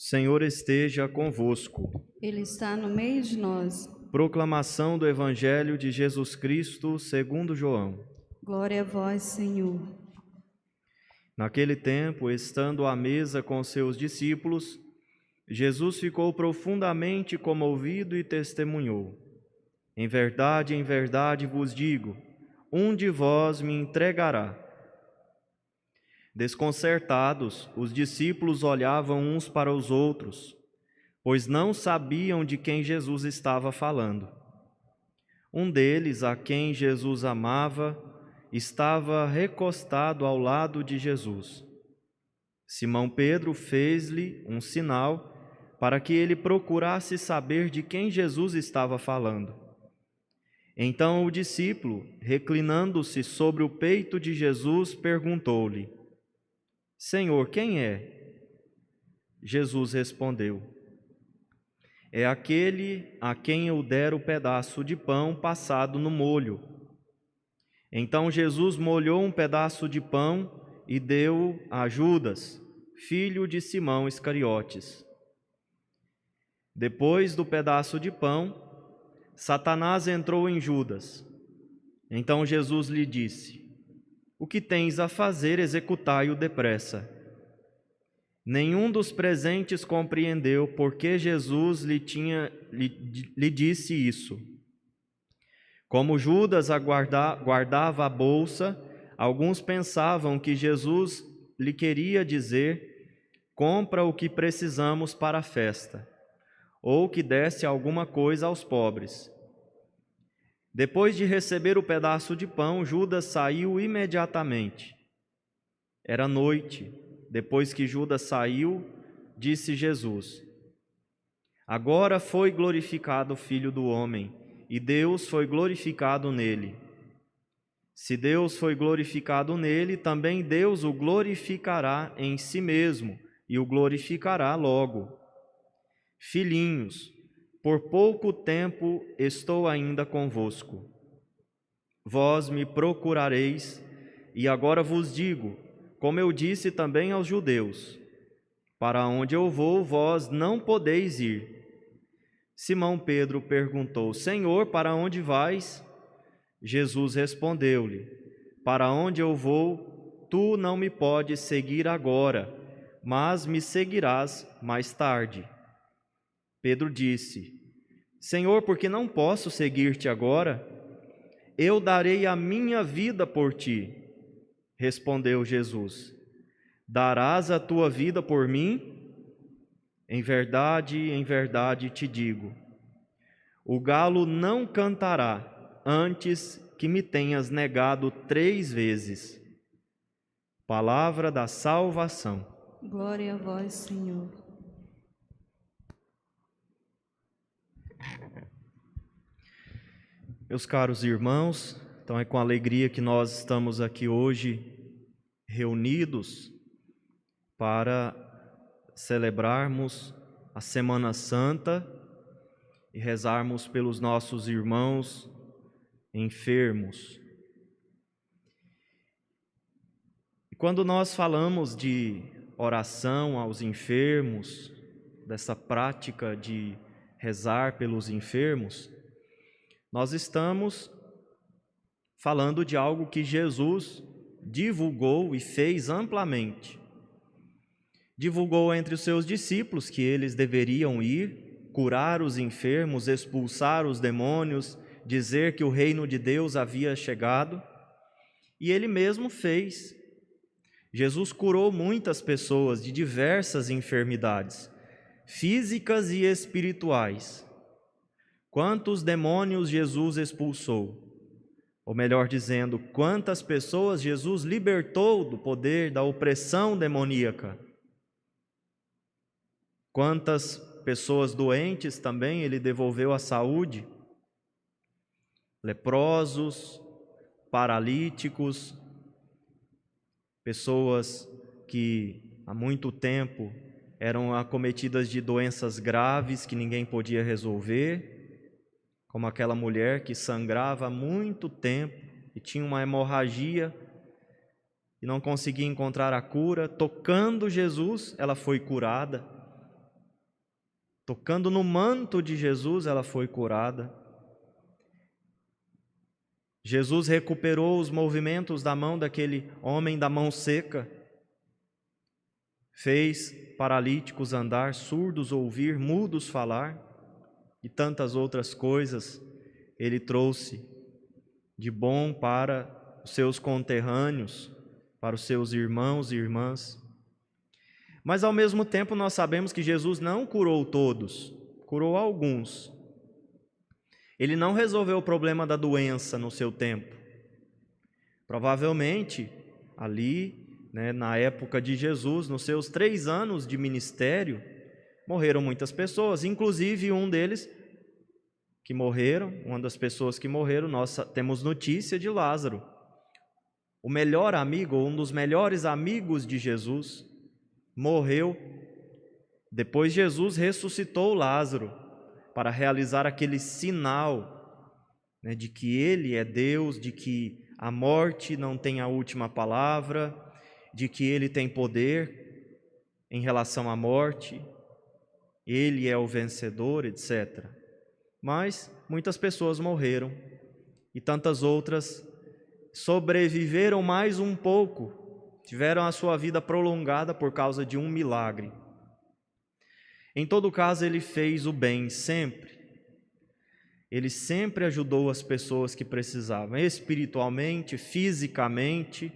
Senhor esteja convosco. Ele está no meio de nós. Proclamação do Evangelho de Jesus Cristo segundo João. Glória a vós, Senhor. Naquele tempo, estando à mesa com seus discípulos, Jesus ficou profundamente comovido e testemunhou: em verdade vos digo, um de vós me entregará. Desconcertados, os discípulos olhavam uns para os outros, pois não sabiam de quem Jesus estava falando. Um deles, a quem Jesus amava, estava recostado ao lado de Jesus. Simão Pedro fez-lhe um sinal para que ele procurasse saber de quem Jesus estava falando. Então o discípulo, reclinando-se sobre o peito de Jesus, perguntou-lhe: Senhor, quem é? Jesus respondeu: é aquele a quem eu der o pedaço de pão passado no molho. Então Jesus molhou um pedaço de pão e deu a Judas, filho de Simão Iscariotes. Depois do pedaço de pão, Satanás entrou em Judas. Então Jesus lhe disse: o que tens a fazer, executai-o depressa. Nenhum dos presentes compreendeu por que Jesus lhe disse isso. Como Judas guardava a bolsa, alguns pensavam que Jesus lhe queria dizer: compra o que precisamos para a festa, ou que desse alguma coisa aos pobres. Depois de receber o pedaço de pão, Judas saiu imediatamente. Era noite. Depois que Judas saiu, disse Jesus: agora foi glorificado o Filho do Homem, e Deus foi glorificado nele. Se Deus foi glorificado nele, também Deus o glorificará em si mesmo, e o glorificará logo. Filhinhos, por pouco tempo estou ainda convosco. Vós me procurareis, e agora vos digo, como eu disse também aos judeus: para onde eu vou, vós não podeis ir. Simão Pedro perguntou: Senhor, para onde vais? Jesus respondeu-lhe: para onde eu vou, tu não me podes seguir agora, mas me seguirás mais tarde. Pedro disse: Senhor, por que não posso seguir-te agora? Eu darei a minha vida por ti. Respondeu Jesus: darás a tua vida por mim? Em verdade te digo, o galo não cantará antes que me tenhas negado 3 vezes. Palavra da salvação. Glória a vós, Senhor. Meus caros irmãos, então é com alegria que nós estamos aqui hoje reunidos para celebrarmos a Semana Santa e rezarmos pelos nossos irmãos enfermos. E quando nós falamos de oração aos enfermos, dessa prática de rezar pelos enfermos, nós estamos falando de algo que Jesus divulgou e fez amplamente. Divulgou entre os seus discípulos que eles deveriam ir, curar os enfermos, expulsar os demônios, dizer que o reino de Deus havia chegado, e ele mesmo fez. Jesus curou muitas pessoas de diversas enfermidades, físicas e espirituais. Quantos demônios Jesus expulsou? Ou melhor dizendo, quantas pessoas Jesus libertou do poder da opressão demoníaca? Quantas pessoas doentes também ele devolveu à saúde? Leprosos, paralíticos, pessoas que há muito tempo eram acometidas de doenças graves que ninguém podia resolver, como aquela mulher que sangrava há muito tempo e tinha uma hemorragia e não conseguia encontrar a cura. Tocando Jesus, ela foi curada. Tocando no manto de Jesus, ela foi curada. Jesus recuperou os movimentos da mão daquele homem da mão seca. Fez paralíticos andar, surdos ouvir, mudos falar e tantas outras coisas ele trouxe de bom para os seus conterrâneos, para os seus irmãos e irmãs. Mas ao mesmo tempo nós sabemos que Jesus não curou todos, curou alguns. Ele não resolveu o problema da doença no seu tempo. Provavelmente ali, na época de Jesus, nos seus 3 anos de ministério, morreram muitas pessoas, inclusive uma das pessoas que morreram, nós temos notícia de Lázaro. O melhor amigo, um dos melhores amigos de Jesus, morreu. Depois Jesus ressuscitou Lázaro para realizar aquele sinal, de que Ele é Deus, de que a morte não tem a última palavra, de que Ele tem poder em relação à morte, Ele é o vencedor, etc. Mas muitas pessoas morreram e tantas outras sobreviveram mais um pouco, tiveram a sua vida prolongada por causa de um milagre. Em todo caso, Ele fez o bem sempre. Ele sempre ajudou as pessoas que precisavam, espiritualmente, fisicamente,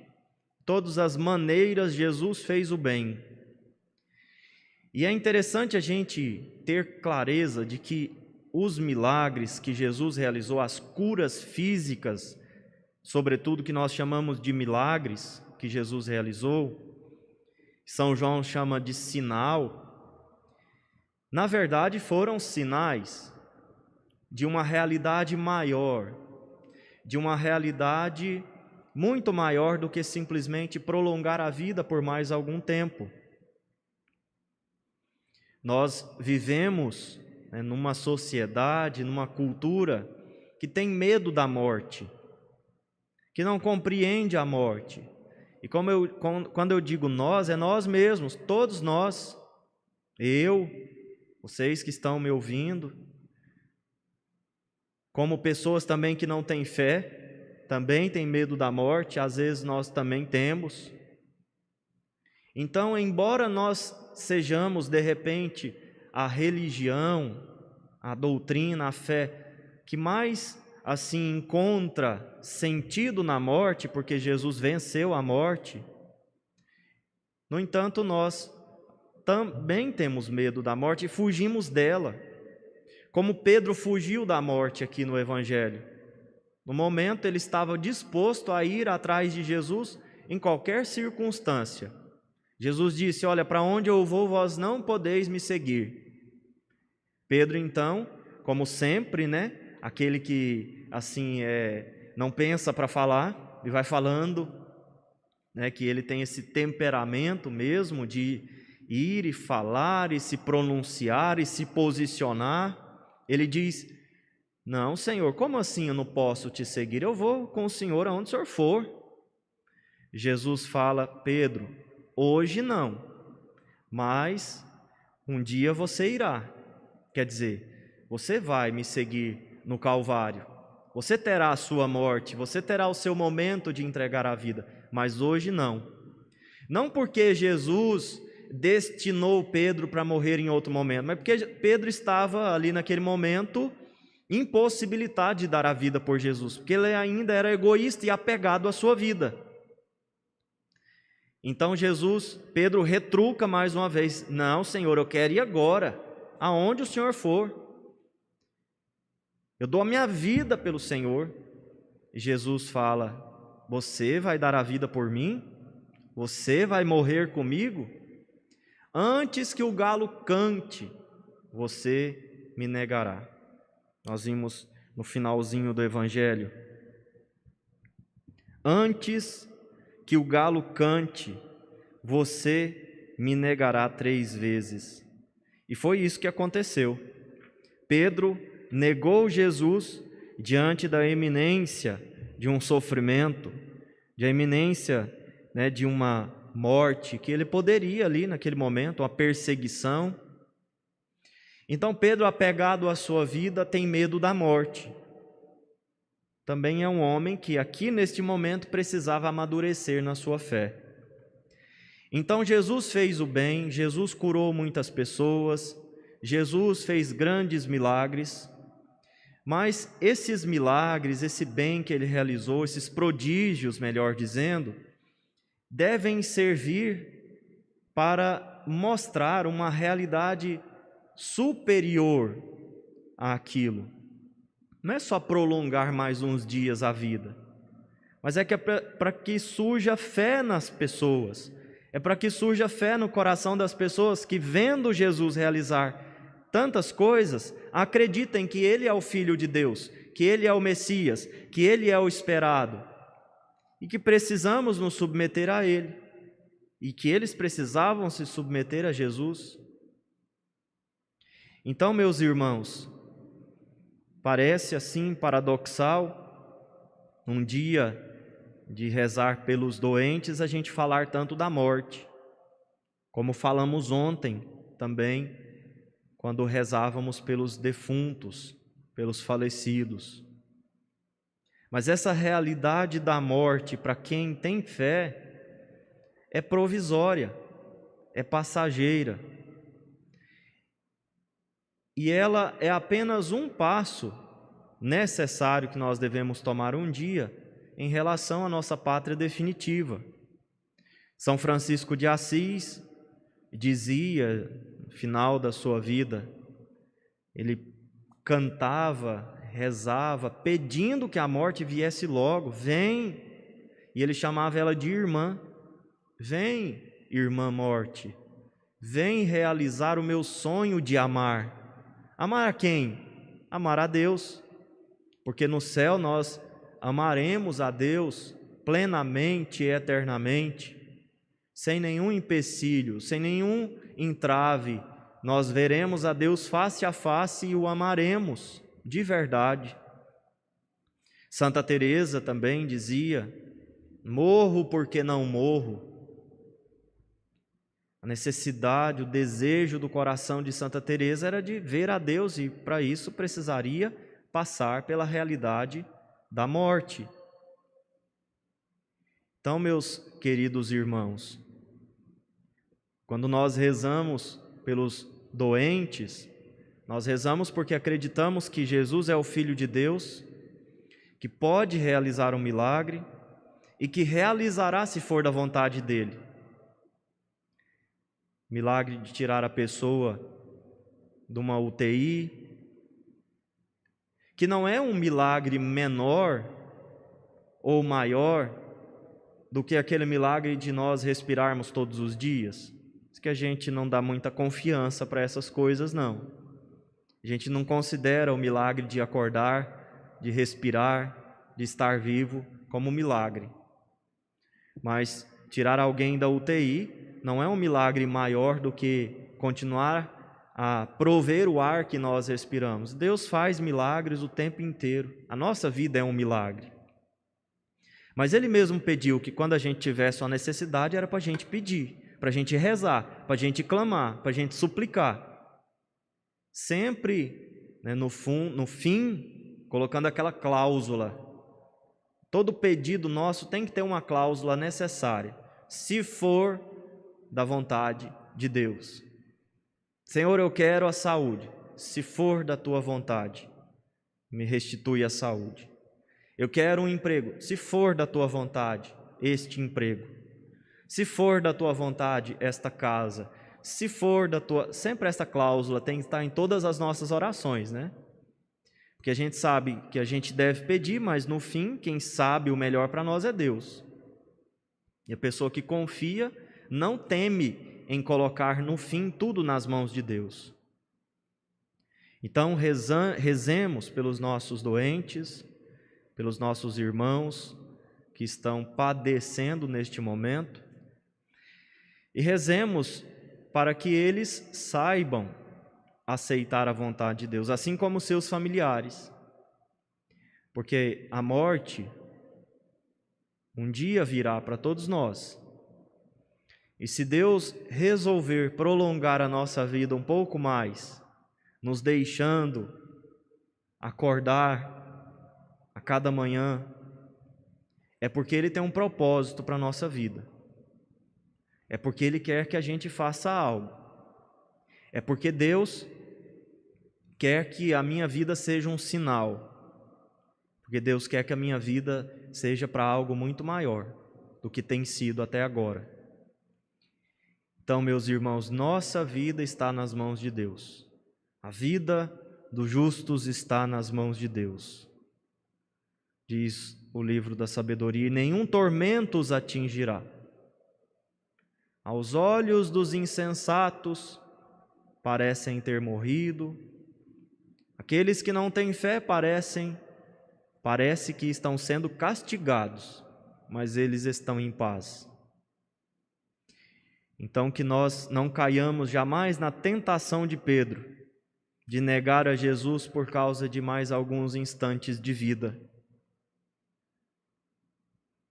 todas as maneiras Jesus fez o bem. E é interessante a gente ter clareza de que os milagres que Jesus realizou, as curas físicas, sobretudo que nós chamamos de milagres que Jesus realizou, São João chama de sinal, na verdade foram sinais de uma realidade maior, de uma realidade muito maior do que simplesmente prolongar a vida por mais algum tempo. Nós vivemos numa sociedade, numa cultura que tem medo da morte, que não compreende a morte. E quando eu digo nós, é nós mesmos, todos nós, eu, vocês que estão me ouvindo, como pessoas também que não têm fé, também têm medo da morte, às vezes nós também temos. Então, embora nós sejamos, de repente, a religião, a doutrina, a fé que mais assim encontra sentido na morte, porque Jesus venceu a morte, no entanto, nós também temos medo da morte e fugimos dela, como Pedro fugiu da morte aqui no Evangelho. No momento, ele estava disposto a ir atrás de Jesus em qualquer circunstância. Jesus disse: olha, para onde eu vou, vós não podeis me seguir. Pedro, então, como sempre, aquele que assim não pensa para falar, e vai falando, que ele tem esse temperamento mesmo de ir e falar, e se pronunciar, e se posicionar. Ele diz: não, Senhor, como assim eu não posso te seguir? Eu vou com o Senhor aonde o Senhor for. Jesus fala: Pedro, hoje não, mas um dia você irá. Quer dizer, você vai me seguir no Calvário, você terá a sua morte, você terá o seu momento de entregar a vida, mas hoje não. Não porque Jesus destinou Pedro para morrer em outro momento, mas porque Pedro estava ali naquele momento impossibilitado de dar a vida por Jesus, porque ele ainda era egoísta e apegado à sua vida. Então Pedro retruca mais uma vez: não, Senhor, eu quero ir agora, aonde o Senhor for. Eu dou a minha vida pelo Senhor. E Jesus fala: você vai dar a vida por mim? Você vai morrer comigo? Antes que o galo cante, você me negará. Nós vimos no finalzinho do Evangelho. Antes que o galo cante, você me negará 3 vezes. E foi isso que aconteceu. Pedro negou Jesus diante da iminência de um sofrimento, de a iminência de uma morte que ele poderia ali naquele momento, uma perseguição. Então Pedro, apegado à sua vida, tem medo da morte. Também é um homem que aqui neste momento precisava amadurecer na sua fé. Então Jesus fez o bem, Jesus curou muitas pessoas, Jesus fez grandes milagres, mas esses milagres, esse bem que ele realizou, esses prodígios, melhor dizendo, devem servir para mostrar uma realidade superior àquilo. Não é só prolongar mais uns dias a vida, mas é que para que surja fé nas pessoas, é para que surja fé no coração das pessoas que, vendo Jesus realizar tantas coisas, acreditem que Ele é o Filho de Deus, que Ele é o Messias, que Ele é o esperado, e que precisamos nos submeter a Ele, e que eles precisavam se submeter a Jesus. Então, meus irmãos, parece assim paradoxal, um dia de rezar pelos doentes, a gente falar tanto da morte, como falamos ontem também, quando rezávamos pelos defuntos, pelos falecidos. Mas essa realidade da morte, para quem tem fé, é provisória, é passageira. E ela é apenas um passo necessário que nós devemos tomar um dia em relação à nossa pátria definitiva. São Francisco de Assis dizia, no final da sua vida, ele cantava, rezava, pedindo que a morte viesse logo. Vem! E ele chamava ela de irmã. Vem, irmã morte, vem realizar o meu sonho de amar. Amar a quem? Amar a Deus, porque no céu nós amaremos a Deus plenamente e eternamente, sem nenhum empecilho, sem nenhum entrave. Nós veremos a Deus face a face e o amaremos de verdade. Santa Teresa também dizia: morro porque não morro. A necessidade, o desejo do coração de Santa Teresa era de ver a Deus, e para isso precisaria passar pela realidade da morte. Então, meus queridos irmãos, quando nós rezamos pelos doentes, nós rezamos porque acreditamos que Jesus é o Filho de Deus, que pode realizar um milagre e que realizará se for da vontade dele. Milagre de tirar a pessoa de uma UTI, que não é um milagre menor ou maior do que aquele milagre de nós respirarmos todos os dias. Isso que a gente não dá muita confiança para essas coisas, não. A gente não considera o milagre de acordar, de respirar, de estar vivo como milagre. Mas tirar alguém da UTI não é um milagre maior do que continuar a prover o ar que nós respiramos. Deus faz milagres o tempo inteiro. A nossa vida é um milagre. Mas Ele mesmo pediu que quando a gente tivesse uma necessidade, era para a gente pedir, para a gente rezar, para a gente clamar, para a gente suplicar. Sempre, no fim, colocando aquela cláusula. Todo pedido nosso tem que ter uma cláusula necessária. Se for da vontade de Deus. Senhor, eu quero a saúde. Se for da tua vontade, me restitui a saúde. Eu quero um emprego. Se for da tua vontade, este emprego. Se for da tua vontade, esta casa. Se for da tua... Sempre esta cláusula tem que estar em todas as nossas orações, né? Porque a gente sabe que a gente deve pedir, mas no fim, quem sabe o melhor para nós é Deus. E a pessoa que confia não teme em colocar no fim tudo nas mãos de Deus. Então rezemos pelos nossos doentes, pelos nossos irmãos que estão padecendo neste momento, e rezemos para que eles saibam aceitar a vontade de Deus, assim como seus familiares. Porque a morte um dia virá para todos nós. E se Deus resolver prolongar a nossa vida um pouco mais, nos deixando acordar a cada manhã, é porque Ele tem um propósito para a nossa vida. É porque Ele quer que a gente faça algo. É porque Deus quer que a minha vida seja um sinal. Porque Deus quer que a minha vida seja para algo muito maior do que tem sido até agora. Então, meus irmãos, nossa vida está nas mãos de Deus. A vida dos justos está nas mãos de Deus. Diz o livro da sabedoria: e nenhum tormento os atingirá. Aos olhos dos insensatos parecem ter morrido. Aqueles que não têm fé parece que estão sendo castigados, mas eles estão em paz. Então que nós não caiamos jamais na tentação de Pedro, de negar a Jesus por causa de mais alguns instantes de vida.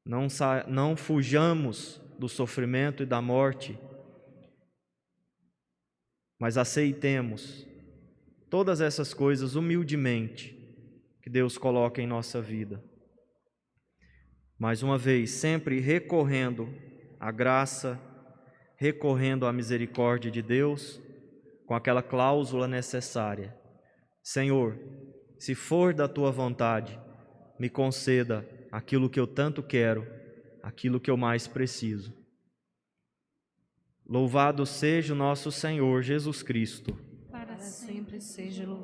Não fujamos do sofrimento e da morte, mas aceitemos todas essas coisas humildemente que Deus coloca em nossa vida. Mais uma vez, sempre recorrendo à graça, recorrendo à misericórdia de Deus, com aquela cláusula necessária: Senhor, se for da Tua vontade, me conceda aquilo que eu tanto quero, aquilo que eu mais preciso. Louvado seja o nosso Senhor Jesus Cristo. Para sempre seja louvado.